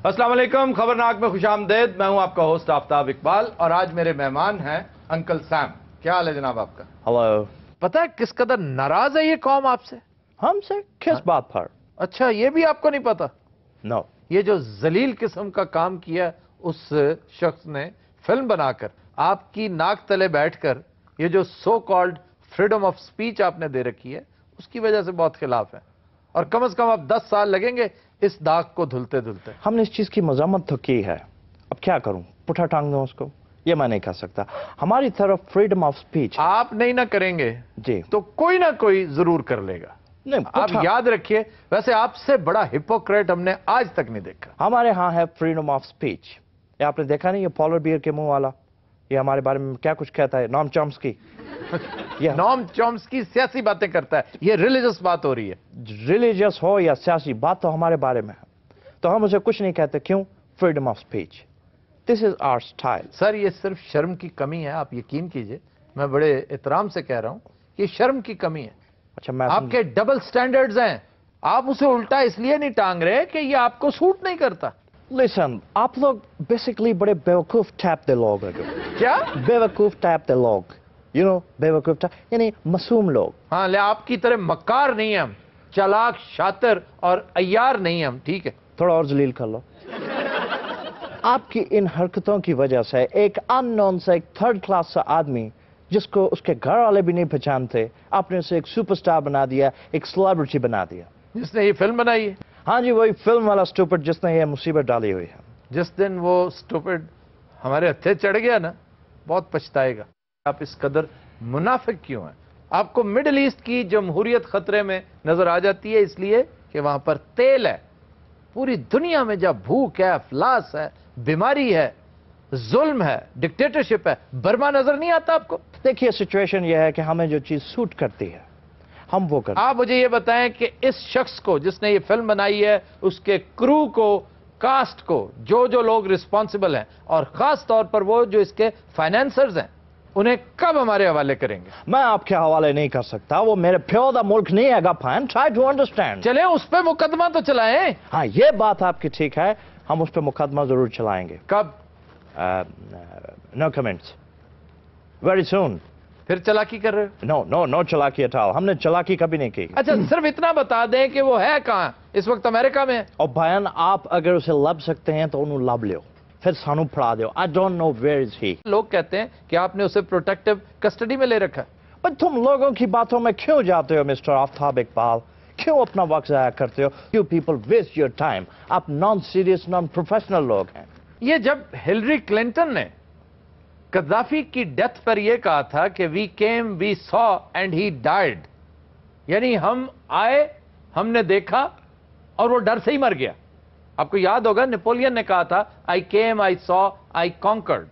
अस्सलाम वालेकुम, खबरनाक में खुश आमदेद। मैं हूं आपका होस्ट आफ्ताब इकबाल और आज मेरे मेहमान हैं अंकल सैम। क्या हाल है जनाब आपका? हेलो। पता है किस कदर नाराज है ये कौम आपसे? हमसे किस बात पर? अच्छा, ये भी आपको नहीं पता? नो। ये जो जलील किस्म का काम किया उस शख्स ने फिल्म बनाकर आपकी नाक तले बैठकर, ये जो so called freedom of speech आपने दे रखी है, उसकी वजह से बहुत खिलाफ है और कम से कम अब 10 साल लगेंगे इस दाग को धुलते धुलते। हमने इस चीज की मजामत तो की है, अब क्या करूं? पुठा टांग दूं उसको? ये मैं नहीं कर सकता। हमारी तरफ फ्रीडम ऑफ स्पीच। आप नहीं ना करेंगे जी तो कोई ना कोई जरूर कर लेगा। नहीं, आप याद रखिए, वैसे आपसे बड़ा हिपोक्रेट हमने आज तक नहीं देखा। हमारे यहाँ है फ्रीडम ऑफ स्पीच। ये आपने देखा नहीं, ये पॉलर बियर के मुंह वाला, ये हमारे बारे में क्या कुछ कहता है, नॉम चॉम्स्की। नॉम चॉम्स्की सियासी बातें करता है, ये रिलीजियस बात हो रही है। रिलीजियस हो या सियासी, बात तो हमारे बारे में है, तो हम उसे कुछ नहीं कहते। क्यों? Freedom of speech, this is our style. Sir, ये सिर्फ शर्म की कमी है, आप यकीन कीजिए, मैं बड़े एहतराम से कह रहा हूं, ये शर्म की कमी है। अच्छा, मैं आपके डबल स्टैंडर्ड्स हैं, आप उसे उल्टा इसलिए नहीं टांग रहे कि ये आपको सूट नहीं करता। लिसन, आप लोग बेसिकली बड़े बेवकूफ टाइप के लोग हैं। क्या बेवकूफ टाइप के लोग, यू नो, बेवकूफ टाइप यानी मासूम लोग। हाँ, ले आपकी तरह मक्कार नहीं है हम, चालाक, शातिर और अय्यार नहीं हम, ठीक है? थोड़ा और जलील कर लो। आपकी इन हरकतों की वजह से एक अननोन से, एक थर्ड क्लास सा आदमी जिसको उसके घर वाले भी नहीं पहचानते, आपने उसे एक सुपरस्टार बना दिया, एक सेलिब्रिटी बना दिया। जिसने ये फिल्म बनाई है? हाँ जी, वही फिल्म वाला स्टूपिड जिसने ये मुसीबत डाली हुई है। जिस दिन वो स्टूपिड हमारे हत्थे चढ़ गया ना, बहुत पछताएगा। आप इस कदर मुनाफिक क्यों हैं? आपको मिडिल ईस्ट की जमहूरियत खतरे में नजर आ जाती है इसलिए कि वहां पर तेल है। पूरी दुनिया में जब भूख है, अफलास है, बीमारी है, जुल्म है, डिक्टेटरशिप है, बर्मा नजर नहीं आता आपको? देखिए, सिचुएशन यह है कि हमें जो चीज सूट करती है हम वो करते। आप मुझे ये बताएं कि इस शख्स को जिसने ये फिल्म बनाई है, उसके क्रू को, कास्ट को, जो लोग रिस्पॉन्सिबल हैं और खास तौर पर वो जो इसके फाइनेंसर्स हैं, उन्हें कब हमारे हवाले करेंगे? मैं आपके हवाले नहीं कर सकता, वो मेरे प्यो दा मुल्क नहीं है। Fan, try to understand. चले उस पर मुकदमा तो चलाएं। हाँ, ये बात आपकी ठीक है, हम उस पर मुकदमा जरूर चलाएंगे। कब? No comments, very soon. फिर चलाकी कर रहे हो? नो चलाकी अटाल, हमने चलाकी कभी नहीं की। अच्छा, सिर्फ इतना बता दें कि वो है कहाँ? इस वक्त अमेरिका में है। और बयान, आप अगर उसे लब सकते हैं तो उन्हें लब लियो, फिर सानू फड़ा दो। I don't know where is he. लोग कहते हैं कि आपने उसे प्रोटेक्टिव कस्टडी में ले रखा है। पर तुम लोगों की बातों में क्यों जाते हो मिस्टर आफ्ताब इकबाल? क्यों अपना वक्त जाया करते हो? You people waste your time. आप नॉन सीरियस, नॉन प्रोफेशनल लोग हैं। ये जब हिलरी क्लिंटन ने कद्दाफी की डेथ पर यह कहा था कि we came, we saw and he died, यानी हम आए, हमने देखा और वो डर से ही मर गया। आपको याद होगा नेपोलियन ने कहा था, आई केम, आई सॉ, आई कॉन्कर्ड।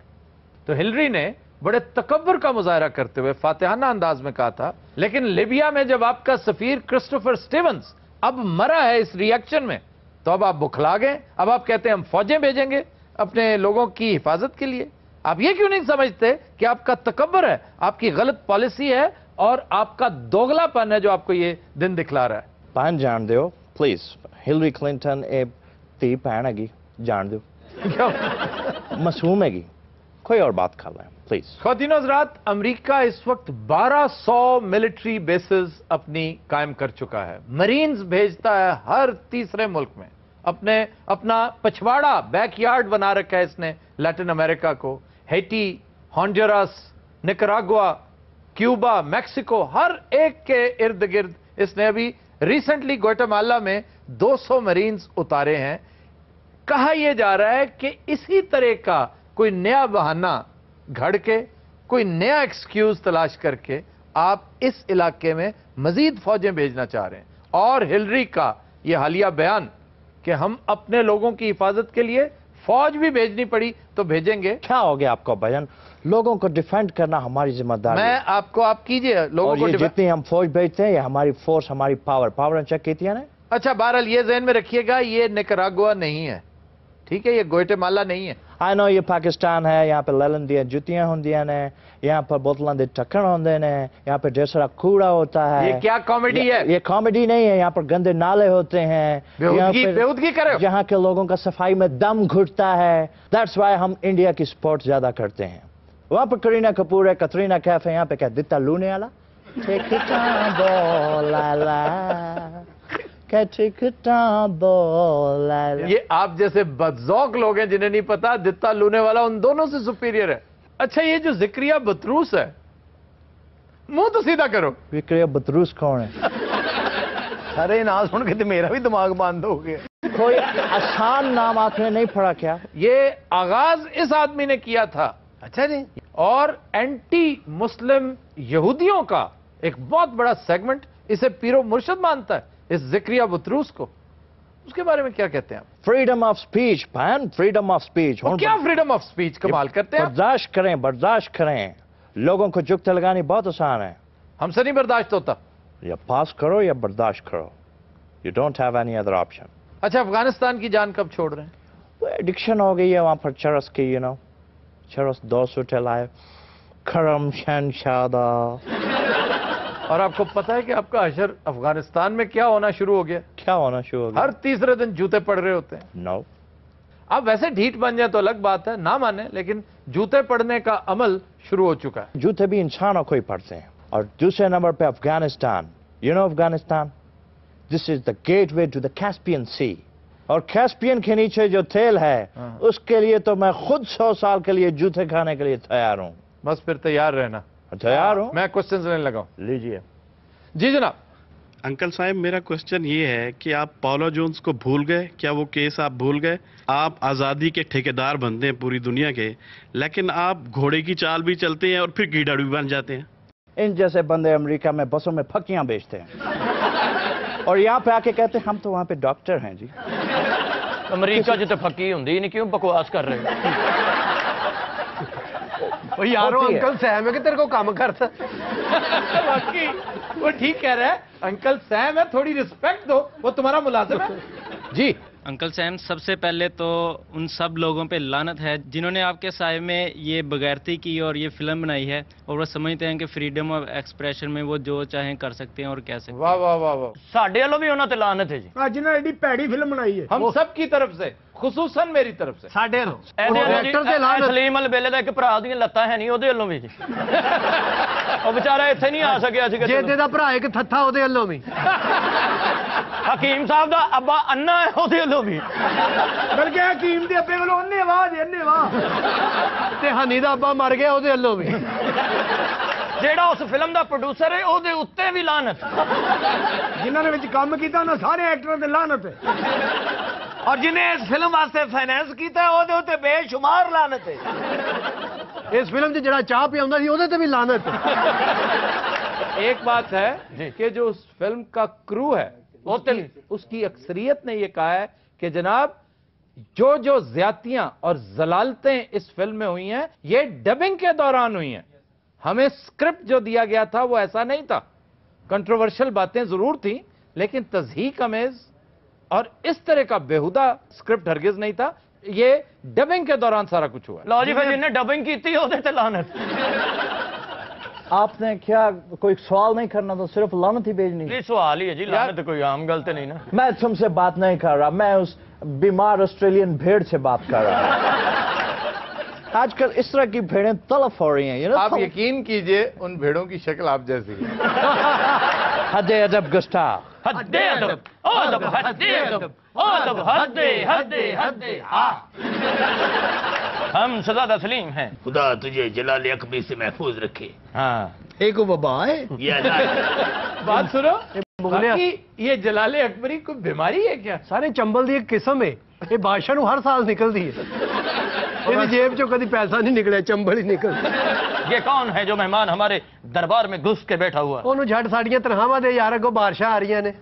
तो हिलरी ने बड़े तकब्बुर का मुजाहरा करते हुए फातिहाना अंदाज में कहा था। लेकिन लिबिया में जब आपका सफीर क्रिस्टोफर स्टीवंस अब मरा है इस रिएक्शन में, तो अब आप बुखला गए। अब आप कहते हैं हम फौजें भेजेंगे अपने लोगों की हिफाजत के लिए। आप ये क्यों नहीं समझते कि आपका तकब्बुर है, आपकी गलत पॉलिसी है और आपका दोगलापन है जो आपको ये दिन दिखला रहा है? पान जान दो प्लीज, हिलरी क्लिंटन ए ती भैन हैगी, जान दो। मासूम हैगी, कोई और बात कर लें प्लीज। ख्वातीन हज़रात, अमेरिका इस वक्त 1200 मिलिट्री बेसेस अपनी कायम कर चुका है। मरीन्स भेजता है हर तीसरे मुल्क में। अपना पछवाड़ा, बैकयार्ड बना रखा है इसने लैटिन अमेरिका को। Haiti, Honduras, Nicaragua, Cuba, Mexico, हर एक के इर्द गिर्द इसने अभी रिसेंटली ग्वाटेमाला में 200 मरीन्स उतारे हैं। कहा यह जा रहा है कि इसी तरह का कोई नया बहाना घड़ के, कोई नया एक्सक्यूज तलाश करके आप इस इलाके में मजीद फौजें भेजना चाह रहे हैं। और हिलरी का यह हालिया बयान कि हम अपने लोगों की हिफाजत के लिए फौज भी भेजनी पड़ी तो भेजेंगे। क्या हो गया आपको बयान? लोगों को डिफेंड करना हमारी जिम्मेदारी है। मैं आपको, आप कीजिए लोगों को। जितनी हम फौज भेजते हैं, ये हमारी फोर्स, हमारी पावर चेक की थी ना। अच्छा, बहरहाल ये ज़हन में रखिएगा, ये निकरागुआ नहीं है, ٹھیک ہے یہ گوئٹے-مالا نہیں ہے. I know یہ پاکستان ہے, یہاں پہ للن دیا جتیاں ہوندیاں نے, یہاں پر بوتلاں دے ٹکن ہوندے نے, یہاں پہ ڈھیر سارا کوڑا ہوتا ہے. یہ کیا کامیڈی ہے؟ یہ کامیڈی نہیں ہے, یہاں پر گندے نالے ہوتے ہیں, بیہودگی کرے ہو. یہاں کے لوگوں کا صفائی میں دم گھٹتا ہے. That's why ہم انڈیا کی سپورٹ زیادہ کرتے ہیں. وہاں پر کرینہ کپور ہے, کترینہ کیف ہے, یہاں پہ کیا دتا لونے والا یہ آپ جیسے بدذوق لوگ ہیں جنہیں نہیں پتا دتا لونے والا ان دونوں سے سپیریئر ہے. اچھا یہ جو ذکریہ بطروس ہے, منہ تو سیدھا کرو. ذکریہ بطروس کون ہے؟ ارے نام سن کے تو میرا بھی دماغ بند ہو گیا. کوئی آسان نام آپ نے نہیں پڑھا کیا؟ یہ آغاز اس آدمی نے کیا تھا. اچھا جی. اور اینٹی مسلم یہودیوں کا ایک بہت بڑا سیگمنٹ اسے پیر و مرشد مانتا ہے, اس ذکریہ بطروس کو. اس کے بارے میں کیا کہتے ہیں آپ؟ فریڈم آف سپیچ بہن, فریڈم آف سپیچ. کیا فریڈم آف سپیچ کمال کرتے ہیں. برداشت کریں. لوگوں کو جگتے لگانی بہت آسان ہے. ہم سے نہیں برداشت ہوتا. یا پاس کرو یا برداشت کرو. You don't have any other option. اچھا افغانستان کی جان کب چھوڑ رہے ہیں؟ وہ ایڈکشن ہو گئی ہے وہاں پر چرس کی, چرس 200 لائے کرم شہنشادہ. اور آپ کو پتا ہے کہ آپ کا حشر افغانستان میں کیا ہونا شروع ہو گیا؟ کیا ہونا شروع ہو گیا؟ ہر تیسرے دن جوتے پڑ رہے ہوتے ہیں. نو. آپ ویسے ڈھیٹ بن جائیں تو الگ بات ہے, نہ مانیں, لیکن جوتے پڑنے کا عمل شروع ہو چکا ہے. جوتے بھی انسانوں کو ہی پڑتے ہیں. اور دوسرے نمبر پہ Afghanistan. Afghanistan this is the gateway to the Caspian sea. اور کیسپین کے نیچے جو تیل ہے اس کے لیے تو میں خود 100 سال کے لیے جوتے کھانے کے لیے تیار ہوں. بس پھر تیار رہنا. تیار ہوں. میں کوسچنز لینے لگا ہوں. لیجیے. جی جناب. انکل صاحب میرا کوسچن یہ ہے کہ آپ پاولا جونز کو بھول گئے کیا؟ وہ کیس آپ بھول گئے؟ آپ آزادی کے ٹھیکیدار بنتے ہیں پوری دنیا کے, لیکن آپ گھوڑے کی چال بھی چلتے ہیں اور پھر گیڈڑ بھی بن جاتے ہیں. ان جیسے بندے امریکہ میں بسوں میں پھکیاں بیچتے ہیں اور یہاں پہ آ کے کہتے ہیں ہم تو وہاں پہ ڈاکٹر ہیں. جی امریکہ جو تو پھکی ہوں نہیں, کیوں بکواس کر رہے ہیں؟ یارو انکل سیم ہے کہ تیرے کو کام کرتا. واقعی وہ ٹھیک کہہ رہا ہے, انکل سیم ہے, تھوڑی رسپیکٹ دو, وہ تمہارا ملازم ہے. جی انکل سیم, سب سے پہلے تو ان سب لوگوں پہ لعنت ہے جنہوں نے آپ کے سائے میں یہ بغیرتی کی اور یہ فلم بنائی ہے, اور وہ سمجھتے ہیں کہ فریڈم آف ایکسپریشن میں وہ جو چاہیں کر سکتے ہیں اور کیسے. واہ واہ واہ واہ. ساڈے والوں بھی انہوں تے لعنت ہے جی. جنہوں نے ایڈی پیڑی فلم بنائی ہے. ہم سب کی طرف سے, خصوصاً میری طرف سے. ساڈے سلیم البیلے کا ایک برا دیا لتاں ہے نہیں, وہ بھی جی وہ بچارا اتنے نہیں آ سکیا. جیدے دا برا ایک تھتھا وہ ولوں بھی. حکیم صاحب دا ابا انا ہے, وہ بھی. بلکہ حکیم دے ابے ولوں انے واہ تے ہنی دا ابا مر گیا, وہ ولوں بھی. جیڑا اس فلم دا پروڈیوسر ہے وہ اتنے بھی لعنت. جنہوں نے کام کیتا انہاں سارے ایکٹراں تے لعنت ہے, اور جنہیں اس فلم واسطے فائنانس کیتا ہے وہ تے بے شمار لعنت ہے. اس فلم سے جڑا چاہ پہ آندا سی وہ تے بھی لعنت ہے. ایک بات ہے کہ جو اس فلم کا کرو ہے اس کی اکثریت نے یہ کہا ہے کہ جناب جو زیادتیاں اور ضلالتیں اس فلم میں ہوئی ہیں یہ ڈبنگ کے دوران ہوئی ہیں. ہمیں اسکرپٹ جو دیا گیا تھا وہ ایسا نہیں تھا. کنٹروورشل باتیں ضرور تھیں لیکن تضحیک آمیز اور اس طرح کا بیہودہ اسکرپٹ ہرگز نہیں تھا. یہ ڈبنگ کے دوران سارا کچھ ہوا. لو جی پھر جن نے ڈبنگ کی تھی وہ تے لعنت. آپ نے کیا کوئی سوال نہیں کرنا تو صرف لعنت ہی بھیجنی؟ یہ سوال ہی ہے جی, لعنت کوئی عام غلط نہیں نا. میں تم سے بات نہیں کر رہا, میں اس بیمار آسٹریلین بھیڑ سے بات کر رہا ہوں. آج کل اس طرح کی بھیڑیں تلف ہو رہی ہیں. آپ یقین کیجئے ان بھیڑوں کی شکل آپ جیسی ہے. حد ادب گستاخ. حد ادب, ادب, حد ادب, ادب, حد حد حد. ہم سزا تسلیم ہیں. خدا تجھے جلال اکبری سے محفوظ رکھے. ہاں ایک وبا ہے. بات سنو, باقی یہ جلال اکبری کوئی بیماری ہے کیا؟ سارے چنبل دی ایک قسم ہے, یہ بادشاہ نو ہر سال نکلتی ہے. یہ جیب چو کدی پیسہ نہیں نکلے, چنبل ہی نکل. یہ کون ہے جو مہمان ہمارے دربار میں گھس کے بیٹھا ہوا؟ انہوں جھٹ ساڑیاں تنخواہ دے یار, اگوں بارشاں آ رہی نے.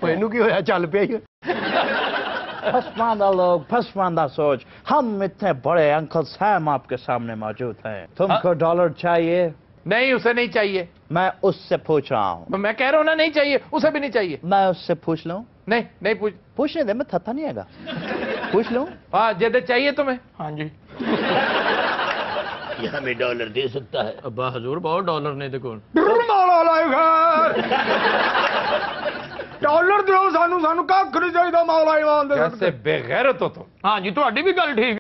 اینو کی ہویا, چل پیا ہی. پسماندہ لوگ, پسماندہ سوچ. ہم اتنے بڑے انکل سیم آپ کے سامنے موجود ہیں. تم کو ڈالر چاہیے नहीं, उसे नहीं चाहिए। मैं उससे पूछ रहा हूँ। मैं कह रहा हूं ना, नहीं चाहिए, उसे भी नहीं चाहिए। मैं उससे पूछ लूं? नहीं, नहीं पूछने दे, मैं थता नहीं आएगा। पूछ लूं? हाँ, ज्यादा चाहिए तुम्हें? हाँ जी। ये हमें डॉलर दे सकता है? अब्बा हजूर बहुत डॉलर नहीं थे कौन डॉलर दो सानू, सानू कख नहीं चाहिए मौला ईमान दे। कैसे बेगैरत हो तुम। हाँ जी, ਤੁਹਾਡੀ भी गल ठीक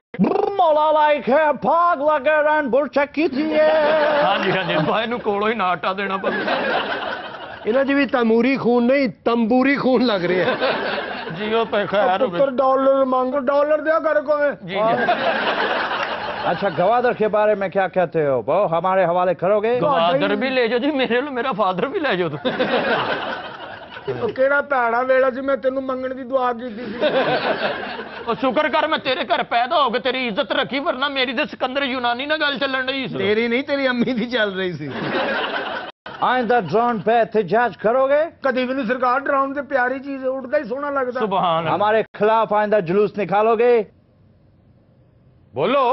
मौला लाइक है भाग लगे रन बुरचकी थी हाँ जी हाँ जी, भाई ਨੂੰ ਕੋਲੋਂ ਹੀ ਨਾ ਆਟਾ ਦੇਣਾ ਪਵੇ। इन्हें जी भी तमूरी खून नहीं तंबूरी खून लग रही है। जी वो पे खैर हो पुत्र डॉलर मांगो, डॉलर दिया कर को में। जी जी। अच्छा, गवादर के बारे में क्या कहते हो? वो हमारे हवाले करोगे? गवादर भी ले जाओ जी, मेरे लो मेरा फादर भी ले जाओ तुम। केड़ा भैड़ा वेला सी मैं तेनू मंगण दी दुआ कीती सी। और शुक्र कर मैं तेरे घर पैदा हो के तेरी इज्जत रखी, वरना मेरी ते सिकंदर यूनानी ना गल चलन रही सी। तेरी नहीं, तेरी अम्मी दी चल रही सी। आइंदा ड्रोन पे एहतजाज करोगे? कदी भी नहीं सरकार, ड्रोन ते प्यारी चीज है, उड़दा ही सोहना लगदा। सुभान अल्लाह। हमारे खिलाफ आइंदा जुलूस निकालोगे? बोलो,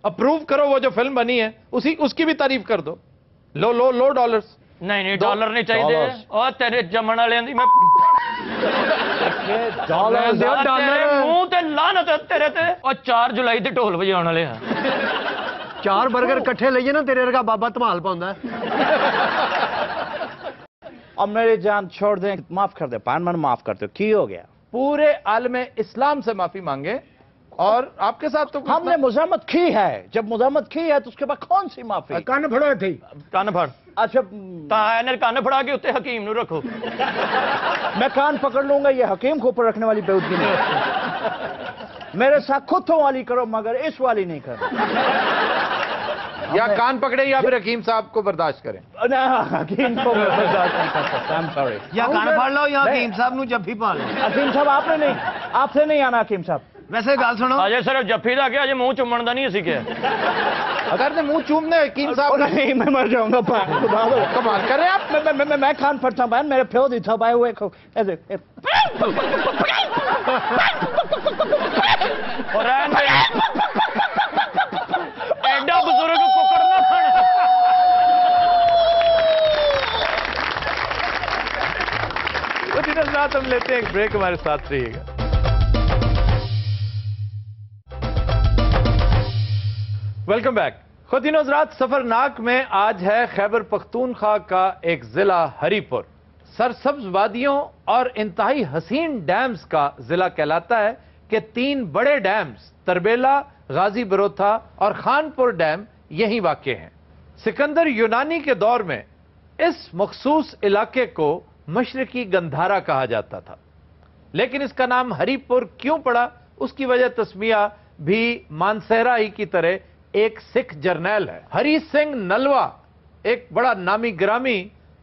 अप्रूव करो, वो जो फिल्म बनी है उसकी भी तारीफ कर दो। लो लो लो डॉलर्स। नहीं नहीं, डॉलर नहीं चाहिए। डॉलर्स। और तेरे जमन वाले दी मैं डॉलर तेरे मुंह ते लानत है तेरे ते। और 4 जुलाई ते ढोल बजाउण वाले हैं। 4 बर्गर इकट्ठे लईए ना, तेरे वर्गा बाबा धमाल पाउंदा है। और मेरी जान छोड़ दें, माफ कर दे, पान मन माफ कर दो, की हो गया? पूरे आलम इस्लाम से माफी मांगे, और आपके साथ तो हमने मुजामत की है। जब मुजामत की है तो उसके बाद कौन सी माफी? कान फड़ो थे। ਕੰਨ ਫੜ। अच्छा, ਤਾਂ ਇਹਨੇ ਕੰਨ ਫੜਾ ਕੇ ਉੱਤੇ ਹਕੀਮ ਨੂੰ ਰੱਖੋ। मैं कान पकड़ लूंगा, ये हकीम को ऊपर रखने वाली बेवकूफी नहीं। मेरे साथ खुदों वाली करो, मगर इस वाली नहीं करो। या कान पकड़े या फिर हकीम साहब को बर्दाश्त करें। ना, हकीम को मैं बर्दाश्त नहीं कर सकता। I'm sorry। या कान फड़ लो या हकीम साहब नू जफ्फी पा लो। हकीम साहब आपसे नहीं आना। हकीम साहब वैसे गल सुनो, ਅਜੇ ਸਿਰਫ ਜੱਫੀ ਦਾ ਕਿਹਾ, ਅਜੇ ਮੂੰਹ ਚੁੰਮਣ ਦਾ ਨਹੀਂ ਅਸੀਂ ਕਿਹਾ। अगर ने मुंह चूमने हकीम साहब का नहीं, मैं मर जाऊंगा। कमाल कर रहे हैं आप। मैं कान फटता हूँ, मेरे प्यो दी था भाई हुए ऐसे। और रहन दे, एडा बुजुर्ग कुकड़ ना खाना। तो दिन रात हम लेते हैं एक ब्रेक, हमारे साथ रहिएगा। Welcome back. खुदीन हज़रात, सफरनाक में आज है खैबर पख्तूनख्वा का एक जिला हरीपुर। सरसब्ज वादियों और इंतहाई हसीन डैम्स का जिला कहलाता है कि 3 बड़े डैम्स तरबेला, गाजी बरोथा और खानपुर डैम यहीं वाक़ हैं। सिकंदर यूनानी के दौर में इस मखसूस इलाके को मशरकी गंधारा कहा जाता था, लेकिन इसका नाम हरीपुर क्यों पड़ा, उसकी वजह तस्मिया भी मानसेरा ही की तरह एक सिख जर्नैल है। हरी सिंह नलवा एक बड़ा नामी ग्रामी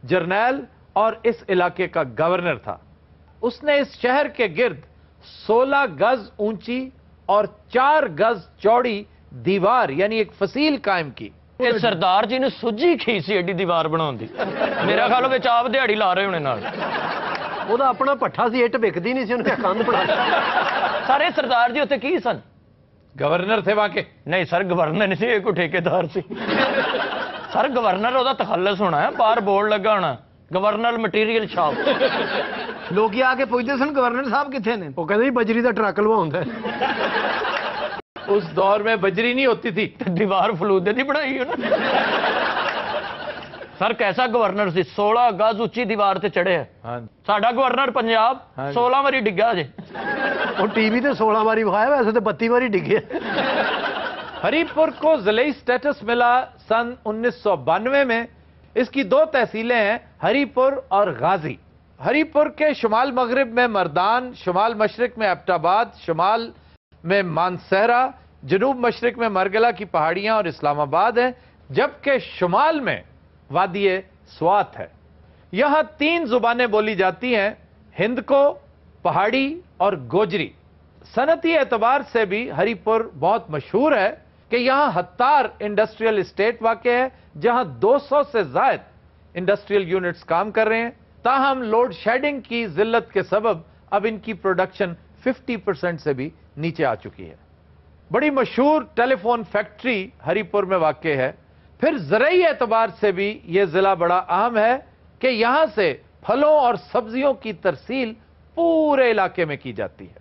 जर्नैल और इस इलाके का गवर्नर था। उसने इस शहर के गिर्द 16 गज ऊंची और 4 गज चौड़ी दीवार यानी एक फसील कायम की। ਇਹ ਸਰਦਾਰ ਜੀ ਨੇ ਸੁੱਜੀ ਖੀ ਸੀ ਐਡੀ ਦੀਵਾਰ ਬਣਾਉਣ ਦੀ। ਮੇਰਾ ਖਿਆਲ ਵਿੱਚ ਆਪ ਦਿਹਾੜੀ ਲਾ ਰਹੇ ਹੋਣੇ ਨਾਲ। ਉਹਦਾ ਆਪਣਾ ਪੱਠਾ ਸੀ, ਇੱਟ ਵਿਕਦੀ ਨਹੀਂ ਸੀ, ਉਹਨੇ ਕੰਧ ਬਣਾ। ਸਾਰੇ ਸਰਦਾਰ ਜੀ ਉੱਤੇ ਕੀ ਸਨ? गवर्नर थे वहां के? नहीं सर, गवर्नर नहीं सी, एक ठेकेदार सी। सर गवर्नर ਉਹਦਾ ਤਖੱਲਸ ਹੋਣਾ ਹੈ, ਬਾਹਰ ਬੋਰਡ ਲੱਗਾ ਹੋਣਾ, ਗਵਰਨਰ ਮਟੀਰੀਅਲ ਸ਼ਾਪ। ਲੋਕੀ ਆ ਕੇ ਪੁੱਛਦੇ ਸਨ ਗਵਰਨਰ ਸਾਹਿਬ ਕਿੱਥੇ ਨੇ? ਉਹ ਕਹਿੰਦੇ ਜੀ ਬਜਰੀ ਦਾ ਟਰੱਕ ਲਵਾਉਂਦਾ। उस दौर में बजरी नहीं होती थी। दीवार फलूदे की बनाई हो ना। सर कैसा गवर्नर सी, 16 गज उच्ची दीवार से चढ़े है। साडा गवर्नर पंजाब 16 बारी डिग्गा जे। और टीवी ते 16 बारी विखाया, वैसे तो 32 बारी डिगे। हरीपुर को जिले स्टेटस मिला सन 1992 में। इसकी 2 तहसीलें हैं, हरीपुर और गाजी। हरीपुर के शुमाल मगरिब में मर्दान, शुमाल मशरक में एबटाबाद, शुमाल में मानसेरा, जनूब मशरक में मरगला की पहाड़ियां और इस्लामाबाद है, जबकि शुमाल में वादी स्वात है। यहां 3 जुबानें बोली जाती हैं, हिंदको, पहाड़ी और गोजरी। सनती एतबार से भी हरीपुर बहुत मशहूर है कि यहां हत्तार इंडस्ट्रियल इस्टेट वाक़ है, जहां 200 से ज़ायद इंडस्ट्रियल यूनिट्स काम कर रहे हैं। ताहम लोड शेडिंग की जिल्लत के सबब अब इनकी प्रोडक्शन 50% से भी नीचे आ चुकी है। बड़ी मशहूर टेलीफोन फैक्ट्री हरीपुर में वाक़ है, फिर ज़राई एतबार से भी ये ज़िला बड़ा अहम है कि यहाँ से फलों और सब्जियों की तरसील पूरे इलाके में की जाती है।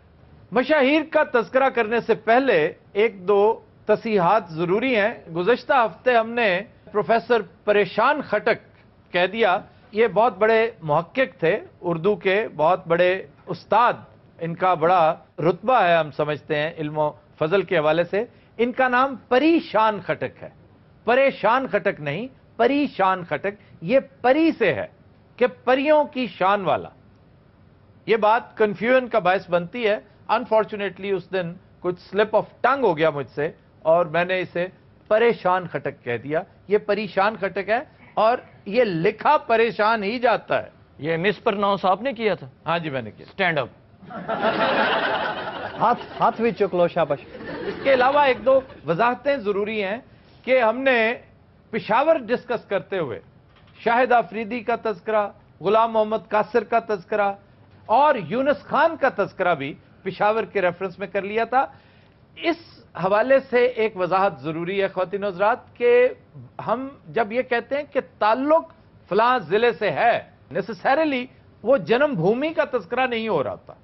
मशाहीर का तज़किरा करने से पहले एक दो तसीहात ज़रूरी हैं। गुज़श्ता हफ्ते हमने प्रोफेसर परेशान खटक कह दिया, ये बहुत बड़े मुहक्किक थे, उर्दू के बहुत बड़े उस्ताद, इनका बड़ा रुतबा है, हम समझते हैं इल्म फजल के हवाले से। इनका नाम परेशान खटक है, परेशान खटक नहीं, परेशान खटक। ये परी से है कि परियों की शान वाला। ये बात कंफ्यूजन का बायस बनती है। अनफॉर्चुनेटली उस दिन कुछ स्लिप ऑफ टंग हो गया मुझसे और मैंने इसे परेशान खटक कह दिया। ये परेशान खटक है और ये लिखा परेशान ही जाता है। ये मिस प्रोनाउंस आपने किया था? हाँ जी मैंने किया। Stand up. हाथ भी चुक लो, शाबाश। इसके अलावा एक दो वजाहतें जरूरी हैं कि हमने पेशावर डिस्कस करते हुए शाहिद आफरीदी का तज़किरा, गुलाम मोहम्मद कासिर का तज़किरा और यूनुस खान का तज़किरा भी पेशावर के रेफरेंस में कर लिया था। इस हवाले से एक वजाहत जरूरी है ख्वातीन और हज़रात कि हम जब ये कहते हैं कि ताल्लुक फलां जिले से है, नेसेसरीली वो जन्म भूमि का तज़किरा नहीं हो रहा होता।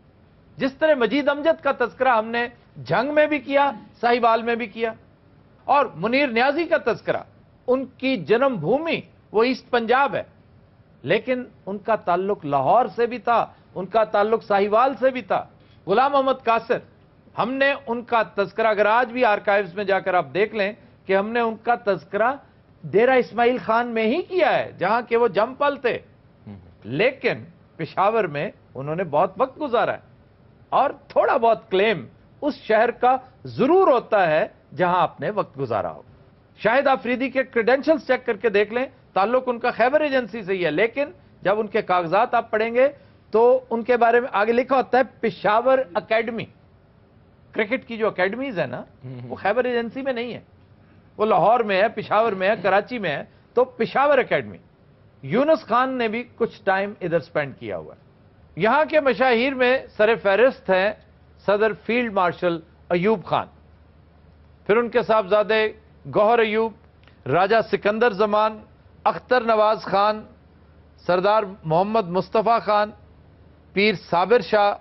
जिस तरह मजीद अमजद का तज़किरा हमने जंग में भी किया, साहिवाल में भी किया, और मुनीर न्याजी का तज़किरा, उनकी जन्म भूमि वो ईस्ट पंजाब है, लेकिन उनका ताल्लुक लाहौर से भी था, उनका ताल्लुक साहिवाल से भी था। गुलाम मोहम्मद कासिर, हमने उनका तज़किरा, अगर आज भी आर्काइव्स में जाकर आप देख लें कि हमने उनका तज़किरा डेरा इस्माइल खान में ही किया है, जहां के वो जम पल थे, लेकिन पेशावर में उन्होंने बहुत वक्त गुजारा है और थोड़ा बहुत क्लेम उस शहर का जरूर होता है जहां आपने वक्त गुजारा हो। शाहिद आफरीदी के क्रेडेंशियल्स चेक करके देख लें, ताल्लुक उनका खैबर एजेंसी से ही है, लेकिन जब उनके कागजात आप पढ़ेंगे तो उनके बारे में आगे लिखा होता है पेशावर अकेडमी। क्रिकेट की जो अकेडमीज है ना, वो खैबर एजेंसी में नहीं है, वो लाहौर में है, पेशावर में है, कराची में है, तो पेशावर अकेडमी। यूनुस खान ने भी कुछ टाइम इधर स्पेंड किया हुआ है। यहां के मशाहीर में सर फहरिस्त हैं सदर फील्ड मार्शल अयूब खान, फिर उनके साहबजादे गौहर अयूब, राजा सिकंदर जमान, अख्तर नवाज खान, सरदार मोहम्मद मुस्तफ़ा खान, पीर साबिर शाह,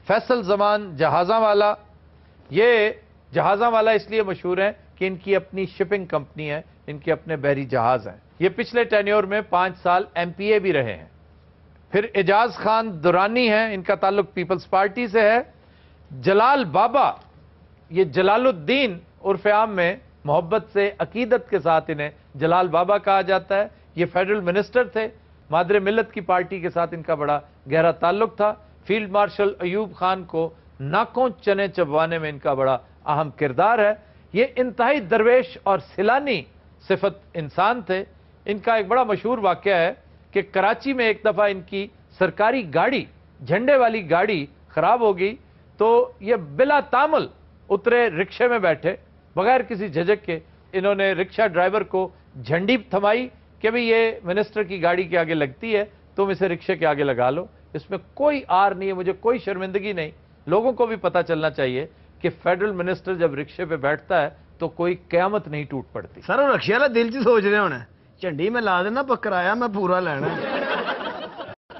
फैसल जमान जहाज़ावाला। ये जहाज़ावाला इसलिए मशहूर हैं कि इनकी अपनी शिपिंग कंपनी है, इनके अपने बहरी जहाज़ हैं। ये पिछले टेन्योर में 5 साल MPA भी रहे हैं। फिर एजाज खान दुरानी हैं, इनका ताल्लुक पीपल्स पार्टी से है। जलाल बाबा, ये जलालुद्दीन उर्फ आम में मोहब्बत से अकीदत के साथ इन्हें जलाल बाबा कहा जाता है। ये फेडरल मिनिस्टर थे, मादरे मिल्लत की पार्टी के साथ इनका बड़ा गहरा ताल्लुक था। फील्ड मार्शल अयूब खान को नाकों चने चबवाने में इनका बड़ा अहम किरदार है। ये इंतहाई दरवेश और सिलानी सिफत इंसान थे। इनका एक बड़ा मशहूर वाक़या है कि कराची में एक दफ़ा इनकी सरकारी गाड़ी, झंडे वाली गाड़ी खराब हो गई, तो ये बिला तामुल उतरे, रिक्शे में बैठे, बगैर किसी झिझक के इन्होंने रिक्शा ड्राइवर को झंडी थमाई कि भाई ये मिनिस्टर की गाड़ी के आगे लगती है, तुम इसे रिक्शे के आगे लगा लो, इसमें कोई आर नहीं है, मुझे कोई शर्मिंदगी नहीं। लोगों को भी पता चलना चाहिए कि फेडरल मिनिस्टर जब रिक्शे पे बैठता है तो कोई क़यामत नहीं टूट पड़ती। सर वो रक्शे वाला दिल च सोच रहे होना, झंडी में ला देना, पर किराया मैं पूरा लेना।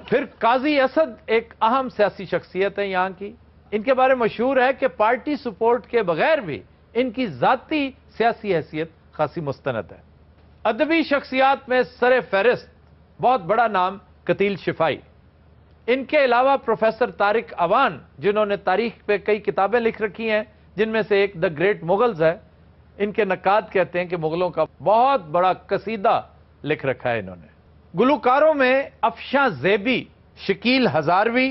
फिर काजी असद एक अहम सियासी शख्सियत है यहाँ की। इनके बारे में मशहूर है कि पार्टी सपोर्ट के बगैर भी इनकी जाती सियासी हैसियत खासी मुस्तनद है। अदबी शख्सियात में सर फहरिस्त बहुत बड़ा नाम कतील शिफाई। इनके अलावा प्रोफेसर तारिक अवान, जिन्होंने तारीख पे कई किताबें लिख रखी हैं, जिनमें से एक द ग्रेट मुगल्स है। इनके नकाद कहते हैं कि मुगलों का बहुत बड़ा कसीदा लिख रखा है इन्होंने। गुलकारों में अफशा ज़ेबी, शकील हजारवी,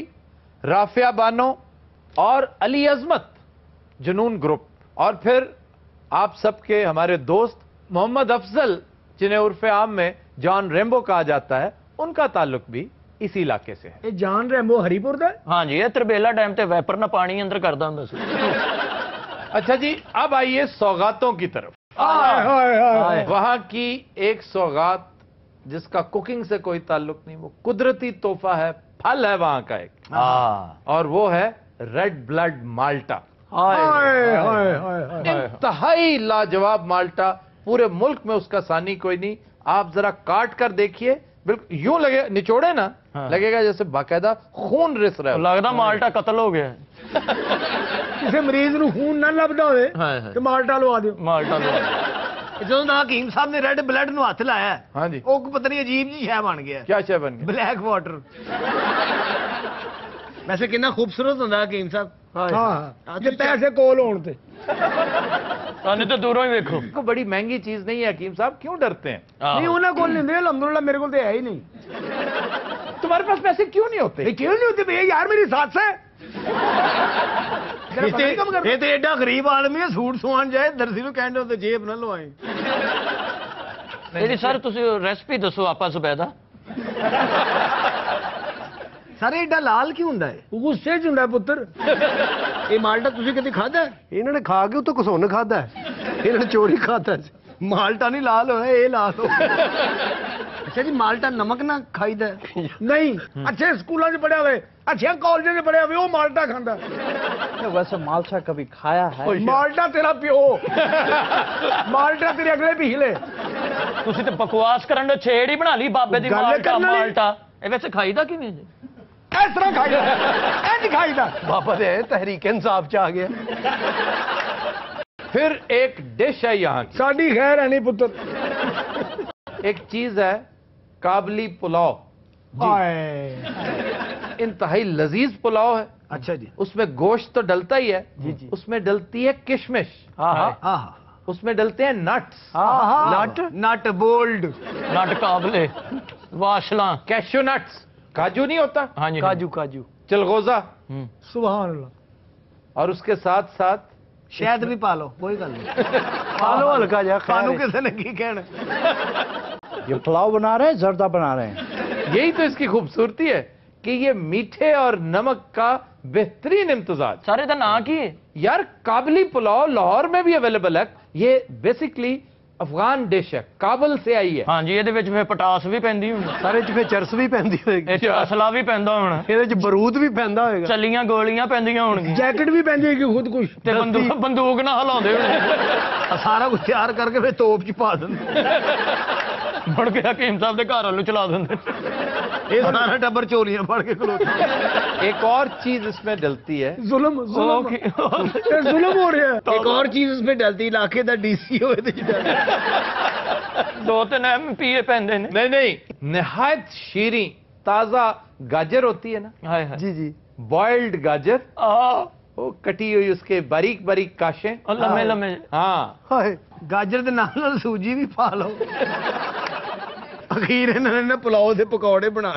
राफिया बानो और अली अजमत जुनून ग्रुप, और फिर आप सबके हमारे दोस्त मोहम्मद अफजल, जिन्हें उर्फ आम में जॉन रेम्बो कहा जाता है, उनका ताल्लुक भी इसी इलाके से है। ये जान रेम्बो हरीपुर का? हाँ जी, ये तरबेला टाइम ते वैपर ना पानी अंदर करता हूं। अच्छा जी, अब आइए सौगातों की तरफ। वहां की एक सौगात जिसका कुकिंग से कोई ताल्लुक नहीं, वो कुदरती तोहफा है, फल है वहां का एक, और वो है रेड ब्लड माल्टा। इंतहाई लाजवाब माल्टा पूरे मुल्क में उसका सानी कोई नहीं। आप जरा काट कर देखिए, बिल्कुल यूं लगे, निचोड़े ना, लगेगा जैसे बाकायदा खून रिस रहा है। लगता माल्टा कत्ल हो गया। ਕਿਸੇ ਮਰੀਜ਼ ਨੂੰ ਖੂਨ ਨਾ ਲੱਭਦਾ ਹੋਵੇ ਤੇ ਮਾਲਟਾ ਲਵਾ ਦਿਓ। ਮਾਲਟਾ ਲਵਾ ਜਦੋਂ ਦਾ ਹਕੀਮ ਸਾਹਿਬ ਨੇ ਰੈੱਡ ਬਲੱਡ ਨੂੰ ਹੱਥ ਲਾਇਆ, हाँ जी, ਉਹ ਪਤਾ ਨਹੀਂ ਅਜੀਬ ਜੀ ਸ਼ੈ ਬਣ ਗਿਆ, क्या शय बन गया? Black water. ਵੈਸੇ ਕਿੰਨਾ ਖੂਬਸੂਰਤ ਹੁੰਦਾ ਹਕੀਮ ਸਾਹਿਬ। ਹਾਂ, ਜੇ ਪੈਸੇ ਕੋਲ ਹੋਣ ਤੇ। ਸਾਨੂੰ ਤਾਂ ਦੂਰੋਂ ਹੀ ਵੇਖੋ। को बड़ी महंगी चीज नहीं है हकीम साहब, क्यों डरते हैं? ਨਹੀਂ ਉਹਨਾਂ ਕੋਲ ਨਹੀਂ ਹੁੰਦੇ, ਅਲਹਮਦੁਲਿਲਾ ਮੇਰੇ ਕੋਲ ਤੇ ਹੈ ਹੀ ਨਹੀਂ। तुम्हारे पास पैसे क्यों नहीं होते? ਇਹ ਕਿਉਂ ਨਹੀਂ ਹੁੰਦੇ ਭਈਆ? ਯਾਰ ਮੇਰੀ ਸੱਸ ਹੈ। ਇਹ ਤੇ ਐਡਾ ਗਰੀਬ ਆਦਮੀ ਹੈ, ਸੂਟ ਸਵਾਉਣ ਜਾਏ ਦਰਜੀ ਨੂੰ ਕਹਿੰਦੇ ਹੁੰਦੇ ਜੇਬ ਨਾ ਲਵਾਏ। ਇਹਦੀ ਸਰ ਤੁਸੀਂ ਰੈਸਪੀ ਦੱਸੋ ਆਪਾਂ ਜ਼ੁਬੈਦਾ। ਸਾਰੇ ਐਡਾ ਲਾਲ ਕਿਉਂ ਹੁੰਦਾ ਹੈ? ਗੁੱਸੇ 'ਚ ਹੁੰਦਾ ਪੁੱਤਰ। ਇਹ ਮਾਲਟਾ ਤੁਸੀਂ ਕਦੇ ਖਾਦਾ? ਇਹਨਾਂ ਨੇ ਖਾ ਕੇ ਉਹ ਤੋਂ ਘਸੁੰਨ ਖਾਦਾ, ਇਹਨਾਂ ਨੇ ਚੋਰੀ ਖਾਦਾ। ਮਾਲਟਾ ਨਹੀਂ ਲਾਲ ਹੋਇਆ, ਇਹ ਲਾਲ ਹੋ। ਅੱਛਾ ਜੀ, ਮਾਲਟਾ ਨਮਕ ਨਾ ਖਾਈਦਾ? ਨਹੀਂ, ਅੱਛੇ ਸਕੂਲਾਂ 'ਚ ਪੜਿਆ ਹੋਵੇ, ਅੱਛੇ ਕਾਲਜਾਂ 'ਚ ਪੜਿਆ ਹੋਵੇ, ਉਹ ਮਾਲਟਾ ਖਾਂਦਾ। वैसे माल्टा कभी खाया है? ਮਾਲਟਾ ਤੇਰਾ ਪਿਓ, ਮਾਲਟਾ ਤੇਰੇ ਅਗਲੇ ਪਿਛਲੇ। ਤੁਸੀਂ ਤੇ ਬਕਵਾਸ ਕਰਨ ਦੇ ਛੇੜ ਹੀ ਬਣਾ ਲਈ ਬਾਬੇ ਦੀ। ਗੱਲ ਮਾਲਟਾ ਕਰਨ ਵਾਲੀ। ਮਾਲਟਾ ਇਹ ਵੈਸੇ ਖਾਈਦਾ ਕਿਵੇਂ ਜੀ? ਇਸ ਤਰ੍ਹਾਂ ਖਾਈਦਾ, ਇੰਜ ਖਾਈਦਾ। ਬਾਬਾ ਦੇ ਤਹਿਰੀਕ ਇਨਸਾਫ ਚ ਆ ਗਿਆ। फिर एक डिश है यहाँ की, ਸਾਡੀ ਖੈਰ ਹੈ ਨਹੀਂ ਪੁੱਤਰ। एक चीज है काबली पुलाव। इंतहाई लजीज पुलाव है। अच्छा जी। उसमें गोश्त तो डलता ही है, उसमें डलती है किशमिश, उसमें डलते हैं नट्स, नट बोल्ड, ਨਟ ਕਾਬਲੇ, ਵਾਸ਼ਲਾਂ। कैश्यू नट्स, काजू नहीं होता, ਹਾਂਜੀ ਕਾਜੂ ਕਾਜੂ। चिलगोजा, सुभान अल्लाह। और उसके साथ साथ शहद भी पा लो, कोई गल नहीं। ਖਾ ਲਓ ਹਲਕਾ ਜਿਹਾ। खानू किसी ने की कहना। ये पुलाव बना रहे हैं, जर्दा बना रहे हैं। यही तो इसकी खूबसूरती है कि ये मीठे और नमक का बेहतरीन इम्तजाज। ਸਾਰੇ ਦਾ ਨਾਂ ਕੀ ਹੈ? यार काबली पुलाव लाहौर में भी अवेलेबल है। ये बेसिकली अफगान डिश है, काबल से आई है। ਹਾਂਜੀ ਇਹਦੇ ਵਿੱਚ ਫਿਰ ਪਟਾਸ ਵੀ ਪੈਂਦੀ ਹੋਣੀ, ਸਾਰੇ ਚ ਫਿਰ ਚਰਸ ਵੀ ਪੈਂਦੀ ਹੋਏਗੀ, ਇਹ 'ਚ ਅਸਲਾ ਵੀ ਪੈਂਦਾ ਹੋਣਾ, ਇਹਦੇ ਚ ਬਰੂਦ ਵੀ ਪੈਂਦਾ ਹੋਏਗਾ, ਚੱਲੀਆਂ ਗੋਲੀਆਂ ਪੈਂਦੀਆਂ ਹੋਣਗੀਆਂ, जैकेट भी पहन जाएगी खुद कुछ, ਤੇ ਬੰਦੂਕ ਨਾ ਹਿਲਾਉਂਦੇ ਹੋਣੇ। सारा कुछ तैयार करके फिर तोप च पा देंगे। ਮੁੜ ਕੇ ਹਕੀਮ ਸਾਹਿਬ ਦੇ ਘਰ ਵੱਲੋਂ ਚਲਾ ਦਿੰਦੇ। ये सारा टब्बर चोरियां फड़ के खलोता। एक और चीज इसमें डलती है, जुल्म जुल्म ये जुल्म हो रहा है। एक और चीज इसमें डलती, इलाके दा डीसी होए ते ਦੋ ਤਿੰਨ MP ਪੈਂਦੇ ਨੇ। नहीं नहीं, निहायत शीरी ताजा गाजर होती है ना, ਹਾਏ ਹਾਏ ਜੀ ਜੀ। बॉइल्ड गाजर, ਆ वो कटी हुई उसके बारीक बारीक काशे, ਲੰਮੇ ਲੰਮੇ। हाँ, ਹਾਏ गाजर दे नाल सूजी भी पा लो। अखीर इन्होंने पुलाव दे पकौड़े बना।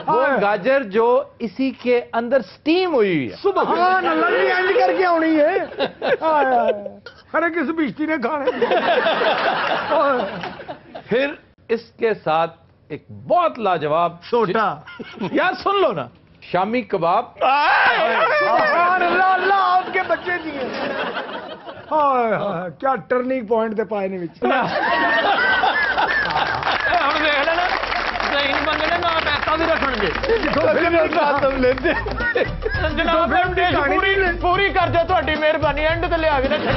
वो गाजर जो इसी के अंदर स्टीम हुई है। सुभान अल्लाह, भी इंज करके आनी है। अरे किस बिश्ती ने खाने। फिर इसके साथ एक बहुत लाजवाब सोटा। यार सुन लो ना, शामी कबाब। सुभान अल्लाह, अल्लाह आपके बच्चे दिए। हाय हाय, क्या टर्निंग पॉइंट ते पाए ने विच। ਹੁਣ ਵੇਖ ਲੈਣਾ, ਜ਼ਹੀਨ ਬੰਦੇ ਨੇ ਨਾ ਪੈਸਾ ਵੀ ਰੱਖਣਗੇ। ਜਨਾਬ ਪੂਰੀ ਕਰ ਦਿਓ, ਤੁਹਾਡੀ ਮਿਹਰਬਾਨੀ। ਐਂਡ ਤੇ ਲਿਆ ਕੇ ਰੱਖਣਾ।